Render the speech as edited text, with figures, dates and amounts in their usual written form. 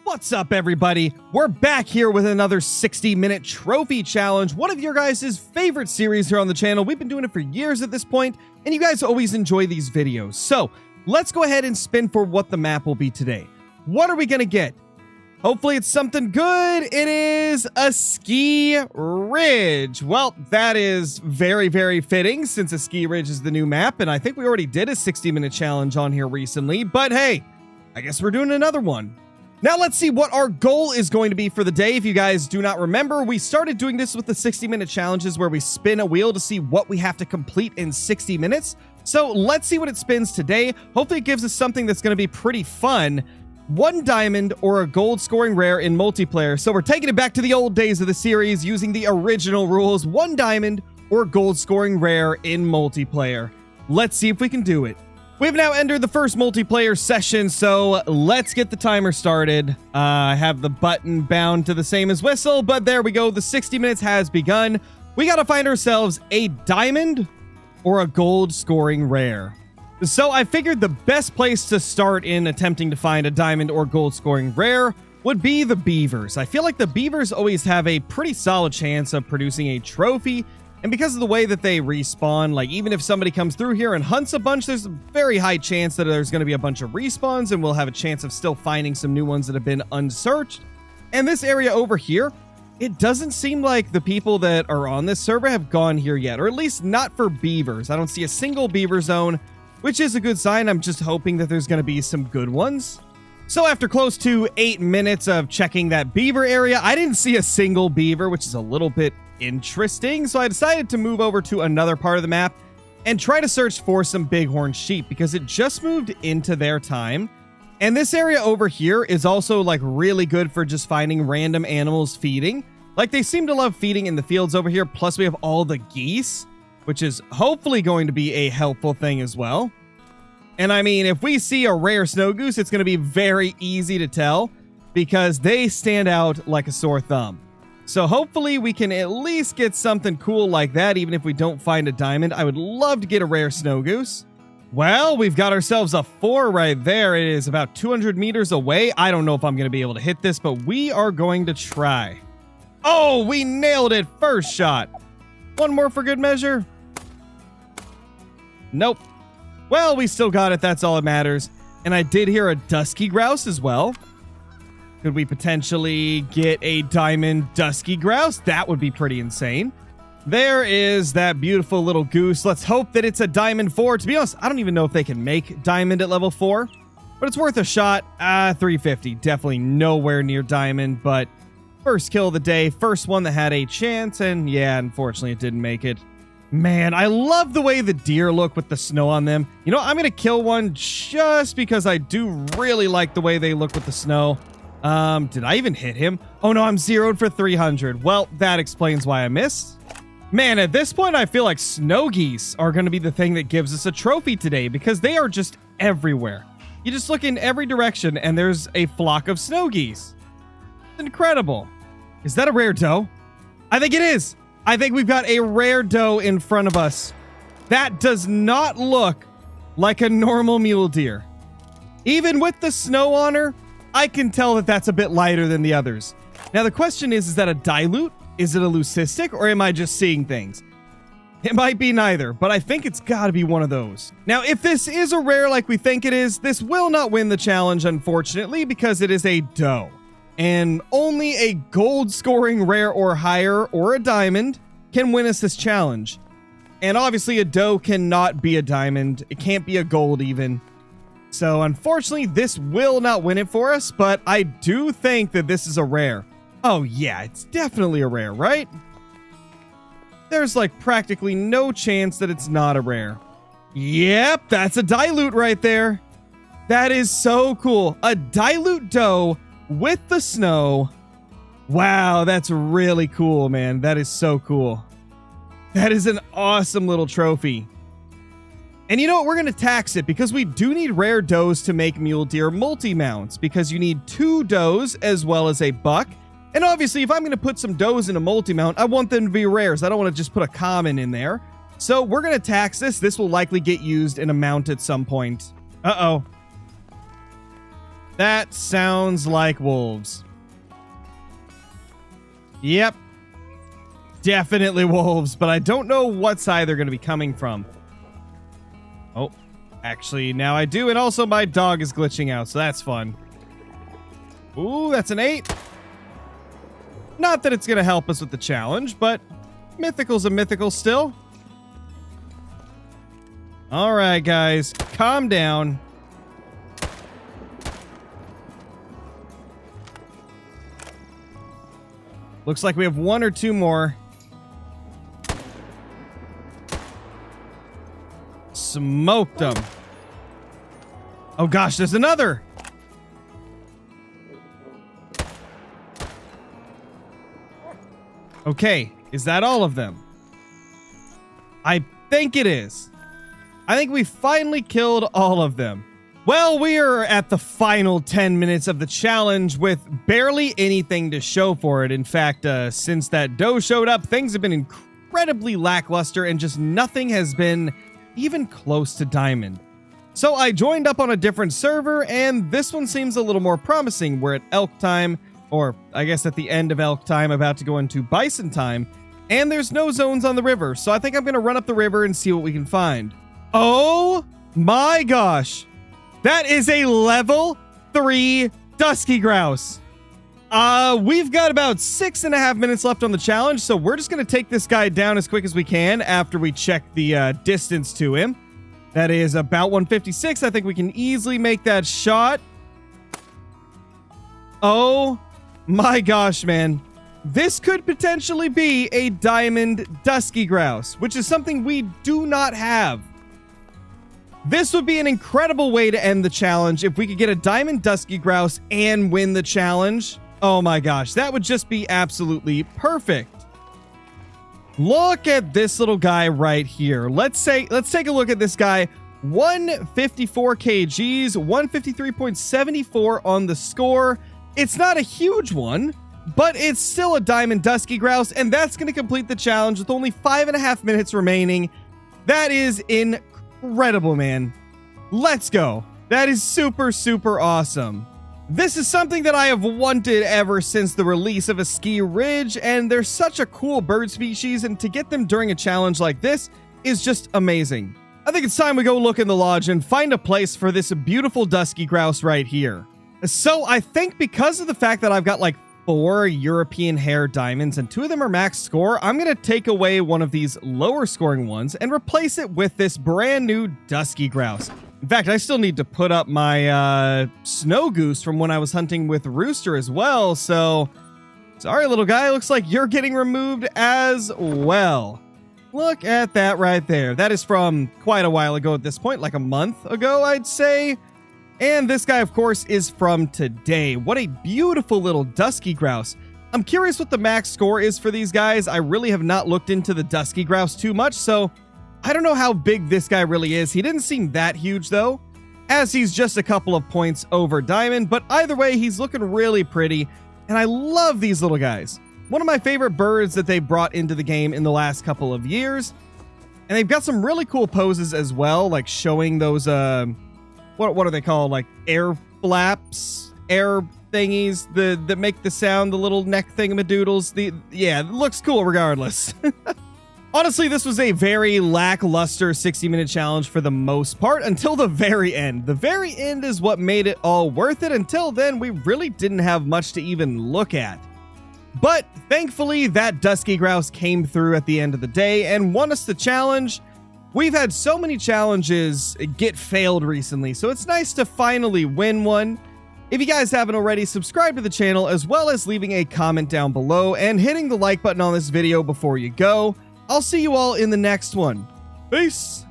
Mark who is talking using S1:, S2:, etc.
S1: What's up, everybody? We're back here with another 60-minute trophy challenge, one of your guys' favorite series here on the channel. We've been doing it for years at this point, and you guys always enjoy these videos. So let's go ahead and spin for what the map will be today. What are we going to get? Hopefully it's something good. It is a ski ridge. Well, that is very, very fitting since a ski ridge is the new map, and I think we already did a 60-minute challenge on here recently, but hey, I guess we're doing another one. Now let's see what our goal is going to be for the day. If you guys do not remember, we started doing this with the 60-minute challenges where we spin a wheel to see what we have to complete in 60 minutes. So let's see what it spins today. Hopefully it gives us something that's going to be pretty fun. 1 diamond or a gold scoring rare in multiplayer. So we're taking it back to the old days of the series using the original rules. 1 diamond or gold scoring rare in multiplayer. Let's see if we can do it. We've now entered the first multiplayer session, so let's get the timer started. I have the button bound to the same as whistle, but there we go. The 60 minutes has begun. We got to find ourselves a diamond or a gold scoring rare. So I figured the best place to start in attempting to find a diamond or gold scoring rare would be the beavers. I feel like the beavers always have a pretty solid chance of producing a trophy. And because of the way that they respawn, like even if somebody comes through here and hunts a bunch, there's a very high chance that there's going to be a bunch of respawns and we'll have a chance of still finding some new ones that have been unsearched. And this area over here, it doesn't seem like the people that are on this server have gone here yet, or at least not for beavers. I don't see a single beaver zone, which is a good sign. I'm just hoping that there's going to be some good ones. So after close to 8 minutes of checking that beaver area, I didn't see a single beaver, which is a little bit interesting. So I decided to move over to another part of the map and try to search for some bighorn sheep because it just moved into their time. And this area over here is also like really good for just finding random animals feeding. Like they seem to love feeding in the fields over here. Plus we have all the geese, which is hopefully going to be a helpful thing as well. And I mean, if we see a rare snow goose, it's going to be very easy to tell because they stand out like a sore thumb. So hopefully we can at least get something cool like that, even if we don't find a diamond. I would love to get a rare snow goose. Well, we've got ourselves a 4 right there. It is about 200 meters away. I don't know if I'm going to be able to hit this, but we are going to try. Oh, we nailed it first shot. One more for good measure. Nope. Well, we still got it. That's all that matters. And I did hear a Dusky Grouse as well. Could we potentially get a diamond Dusky Grouse? That would be pretty insane. There is that beautiful little goose. Let's hope that it's a diamond 4. To be honest, I don't even know if they can make diamond at level 4, but it's worth a shot. 350. Definitely nowhere near diamond, but first kill of the day. First one that had a chance, and yeah, unfortunately it didn't make it. Man, I love the way the deer look with the snow on them. You know, I'm going to kill one just because I do really like the way they look with the snow. Did I even hit him? Oh no, I'm zeroed for 300. Well, that explains why I missed. Man, at this point, I feel like snow geese are going to be the thing that gives us a trophy today because they are just everywhere. You just look in every direction and there's a flock of snow geese. It's incredible. Is that a rare doe? I think it is. I think we've got a rare doe in front of us. That does not look like a normal mule deer. Even with the snow on her, I can tell that that's a bit lighter than the others. Now the question is that a dilute? Is it a leucistic? Or am I just seeing things? It might be neither, but I think it's got to be one of those. Now if this is a rare like we think it is, this will not win the challenge unfortunately because it is a doe. And only a gold scoring rare or higher or a diamond can win us this challenge. And obviously a doe cannot be a diamond. It can't be a gold even. So unfortunately, this will not win it for us, but I do think that this is a rare. Oh yeah, it's definitely a rare, right? There's like practically no chance that it's not a rare. Yep, that's a dilute right there. That is so cool. A dilute doe with the snow. Wow, that's really cool, man. That is so cool. That is an awesome little trophy. And you know what? We're going to tax it because we do need rare does to make mule deer multi-mounts because you need 2 does as well as a buck. And obviously, if I'm going to put some does in a multi-mount, I want them to be rares. I don't want to just put a common in there. So we're going to tax this. This will likely get used in a mount at some point. Uh-oh. That sounds like wolves. Yep. Definitely wolves, but I don't know what side they're going to be coming from. Oh, actually, now I do, and also my dog is glitching out, so that's fun. Ooh, that's an 8. Not that it's going to help us with the challenge, but mythical's a mythical still. All right, guys, calm down. Looks like we have 1 or 2 more. Smoked them. Oh gosh, there's another. Okay, is that all of them? I think it is. I think we finally killed all of them. Well, we are at the final 10 minutes of the challenge with barely anything to show for it. In fact, since that doe showed up, things have been incredibly lackluster and just nothing has been even close to diamond. So I joined up on a different server, and this one seems a little more promising. We're at elk time, or I guess at the end of elk time, about to go into bison time, and there's no zones on the river. So I think I'm going to run up the river and see what we can find. Oh my gosh. That is a level 3 Dusky Grouse. We've got about 6.5 minutes left on the challenge, so we're just going to take this guy down as quick as we can after we check the distance to him. That is about 156. I think we can easily make that shot. Oh my gosh, man. This could potentially be a diamond Dusky Grouse, which is something we do not have. This would be an incredible way to end the challenge if we could get a diamond Dusky Grouse and win the challenge. Oh my gosh, that would just be absolutely perfect. Look at this little guy right here. Let's take a look at this guy. 154 kgs, 153.74 on the score. It's not a huge one, but it's still a diamond Dusky Grouse, and that's going to complete the challenge with only 5.5 minutes remaining. That is incredible, man. Let's go. That is super, super awesome. This is something that I have wanted ever since the release of a ski ridge, and they're such a cool bird species, and to get them during a challenge like this is just amazing. I think it's time we go look in the lodge and find a place for this beautiful Dusky Grouse right here. So I think because of the fact that I've got like 4 European hair diamonds and 2 of them are max score, I'm going to take away one of these lower scoring ones and replace it with this brand new Dusky Grouse. In fact, I still need to put up my snow goose from when I was hunting with Rooster as well. So sorry, little guy. Looks like you're getting removed as well. Look at that right there. That is from quite a while ago at this point, like a month ago, I'd say. And this guy, of course, is from today. What a beautiful little Dusky Grouse. I'm curious what the max score is for these guys. I really have not looked into the Dusky Grouse too much, so I don't know how big this guy really is. He didn't seem that huge, though, as he's just a couple of points over diamond. But either way, he's looking really pretty, and I love these little guys. One of my favorite birds that they brought into the game in the last couple of years. And they've got some really cool poses as well, like showing those, what are they called? Like air flaps, air thingies that make the sound, the little neck thingamadoodles. Yeah, it looks cool regardless. Honestly, this was a very lackluster 60-minute challenge for the most part until the very end. The very end is what made it all worth it. Until then, we really didn't have much to even look at. But thankfully, that Dusky Grouse came through at the end of the day and won us the challenge. We've had so many challenges get failed recently, so it's nice to finally win one. If you guys haven't already, subscribe to the channel as well as leaving a comment down below and hitting the like button on this video before you go. I'll see you all in the next one. Peace!